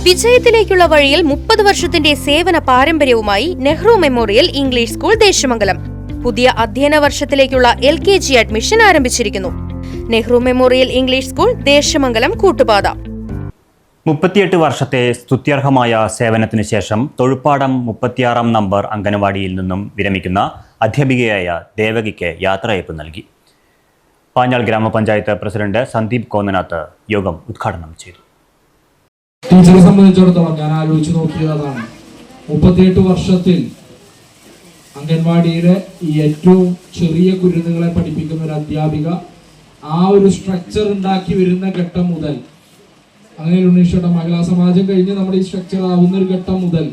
വിജയത്തിലേക്കുള്ള വഴിയിൽ 30 വർഷത്തിന്റെ സേവന പാരമ്പര്യവുമായി Nehru memorial English school Deshamangalam പുതിയ അധ്യയന വർഷത്തിലേക്കുള്ള LKG അഡ്മിഷൻ ആരംഭിച്ചിരിക്കുന്നു. Nehru memorial English school Deshamangalam Koottupatha. 38 വർഷത്തെ സ്തുത്യർഹമായ സേവനത്തിനു ശേഷം തൊഴുപ്പാടം 36 നമ്പർ അംഗനവാടിയിൽ നിന്നും വിരമിക്കുന്ന അധ്യാപികയായ ദേവകിക്ക് യാത്രയയപ്പ് നൽകി. പാഞ്ഞാൾ ഗ്രാമപഞ്ചായത്ത് പ്രസിഡന്റ് സന്ദീപ് കോന്നനാത്ത് യോഗം ഉദ്ഘാടനം ചെയ്തു. ടീച്ചറെ സംബന്ധിച്ചിടത്തോളം ഞാൻ ആലോചിച്ച് നോക്കിയതാണ് 38 വർഷത്തിൽ അംഗൻവാടിയിലെ ഈ ഏറ്റവും ചെറിയ കുരുന്നുകളെ പഠിപ്പിക്കുന്ന ഒരു അധ്യാപിക ആ ഒരു സ്ട്രക്ചർ ഉണ്ടാക്കി വരുന്ന ഘട്ടം മുതൽ, അങ്ങനെ ഉണ്ണീഷയുടെ മഹിളാ സമാജം കഴിഞ്ഞ് നമ്മുടെ ഈ സ്ട്രക്ചർ ആവുന്ന ഒരു ഘട്ടം മുതൽ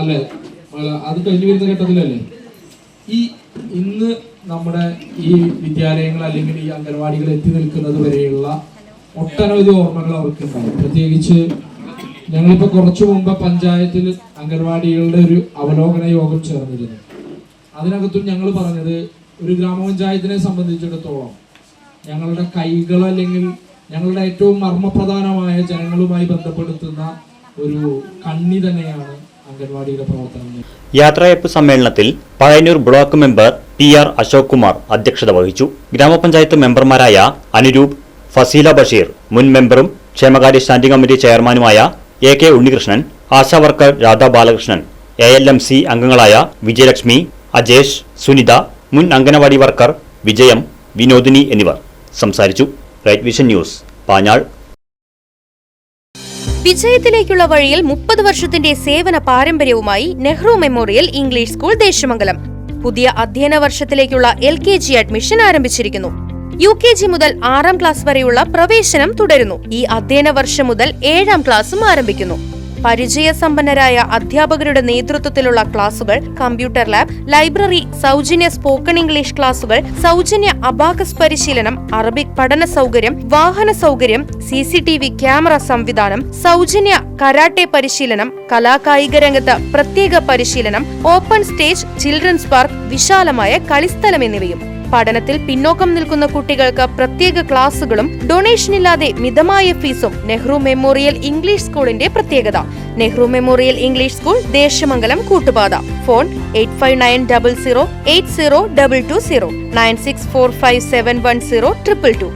അല്ലേ, അത് കഴിഞ്ഞു വരുന്ന ഘട്ടത്തിലല്ലേ ഇന്ന് നമ്മുടെ ഈ വിദ്യാലയങ്ങൾ അല്ലെങ്കിൽ ഈ അംഗൻവാടികൾ എത്തി നിൽക്കുന്നത് വരെയുള്ള ഒട്ടനവധി ഓർമ്മകൾ അവർക്കുണ്ടാവും. പ്രത്യേകിച്ച് ഞങ്ങളിപ്പോൾ കുറച്ചു മുമ്പ് പഞ്ചായത്തിൽ അംഗൻവാടികളുടെ ഒരു അവലോകന യോഗം ചേർന്നിരുന്നു. അതിനകത്തും ഞങ്ങൾ പറഞ്ഞത് ഒരു ഗ്രാമപഞ്ചായത്തിനെ സംബന്ധിച്ചിടത്തോളം ഞങ്ങളുടെ കൈകൾ അല്ലെങ്കിൽ ഞങ്ങളുടെ ഏറ്റവും മർമ്മപ്രധാനമായ ജനങ്ങളുമായി ബന്ധപ്പെടുത്തുന്ന ഒരു കണ്ണി തന്നെയാണ് അംഗൻവാടിയുടെ പ്രവർത്തനം. യാത്രയയപ്പ് സമ്മേളനത്തിൽ Pazhayannur block member TR Ashok Kumar അധ്യക്ഷത വഹിച്ചു. ഗ്രാമപഞ്ചായത്ത് മെമ്പർമാരായ അനുരൂപ്, ഫസീല ബഷീർ, മുൻ മെമ്പറും ക്ഷേമകാര്യ സ്റ്റാൻഡിംഗ് കമ്മിറ്റി ചെയർമാനുമായ AK Unnikrishnan, ASHA worker Radha Balakrishnan, ALMC അംഗങ്ങളായ വിജയലക്ഷ്മി, അജേഷ്, സുനിത, മുൻ അംഗനവാടി വർക്കർ വിജയം, വിനോദിനി എന്നിവർ സംസാരിച്ചു. Right Vision News, Panjal. വിജയത്തിലേക്കുള്ള വഴിയിൽ 30 വർഷത്തിന്റെ സേവന പാരമ്പര്യവുമായി Nehru memorial English school Deshamangalam പുതിയ അധ്യയന വർഷത്തിലേക്കുള്ള LKG അഡ്മിഷൻ ആരംഭിച്ചിരിക്കുന്നു. UKG മുതൽ 6ാം ക്ലാസ് വരെയുള്ള പ്രവേശനം തുടരുന്നു. ഈ അധ്യയന വർഷം മുതൽ 7ാം ക്ലാസും ആരംഭിക്കുന്നു. പരിചയസമ്പന്നരായ അധ്യാപകരുടെ നേതൃത്വത്തിലുള്ള ക്ലാസുകൾ, കമ്പ്യൂട്ടർ ലാബ്, ലൈബ്രറി, സൗജന്യ സ്പോക്കൺ ഇംഗ്ലീഷ് ക്ലാസുകൾ, സൗജന്യ അബാക്കസ് പരിശീലനം, അറബിക് പഠന സൗകര്യം, വാഹന സൗകര്യം, CCTV ക്യാമറ സംവിധാനം, സൗജന്യ കരാട്ടെ പരിശീലനം, കലാകായിക രംഗത്ത് പ്രത്യേക പരിശീലനം, ഓപ്പൺ സ്റ്റേജ്, ചിൽഡ്രൻസ് പാർക്ക്, വിശാലമായ കളിസ്ഥലം എന്നിവയും. പഠനത്തിൽ പിന്നോക്കം നിൽക്കുന്ന കുട്ടികൾക്ക് പ്രത്യേക ക്ലാസുകളും ഡൊണേഷനില്ലാതെ മിതമായ ഫീസും നെഹ്റു മെമ്മോറിയൽ ഇംഗ്ലീഷ് സ്കൂളിന്റെ പ്രത്യേകത. Nehru memorial English school Deshamangalam Koottupatha. Phone 8590080220 9645710222.